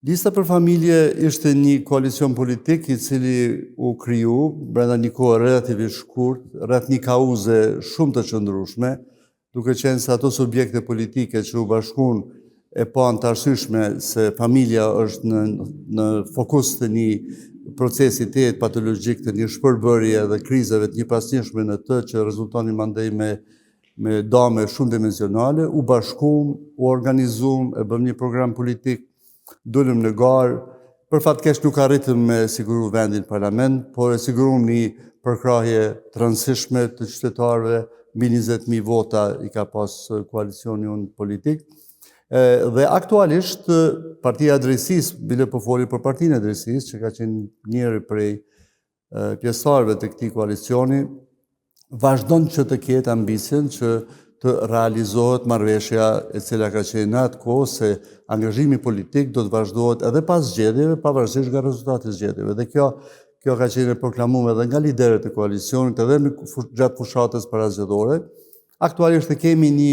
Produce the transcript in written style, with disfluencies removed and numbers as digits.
Lista për familje ishte një koalicion politik i cili u kriju brenda një kohë relativisht shkurt, rreth një kauze shumë të qëndrueshme, duke qenë se ato subjekte politike që u bashkuan e panë të arsyeshme se familja është në fokus të një procesi të patologjik të një shpërbërje dhe krizave të njëpasnjëshme në të që rezultonin mandej me dame shumë dimensionale, u bashkuam, u organizuam, e bëm një program politik, dulëm në garë, për fatkeq nuk arritëm me siguru vendin parlament, por e siguruam një përkrahje të rëndësishme të qytetarëve, mbi 20.000 vota i ka pas koalicioni unë politik. Dhe aktualisht, Partia e Drejtësisë, bile po foli për Partinë e Drejtësisë, që ka qenë njëri prej pjesëtarëve të këtij koalicioni, vazhdon që të ketë ambicien që të realizohet marrëveshja e cila ka qenë në atë kohë se angazhimi politik do të vazhdohet edhe pas zgjedhjeve, pavarësisht nga rezultati i zgjedhjeve. Dhe kjo ka qenë e proklamuar edhe nga liderët e koalicionit edhe gjatë fushatës parazgjedhore. Aktualisht kemi një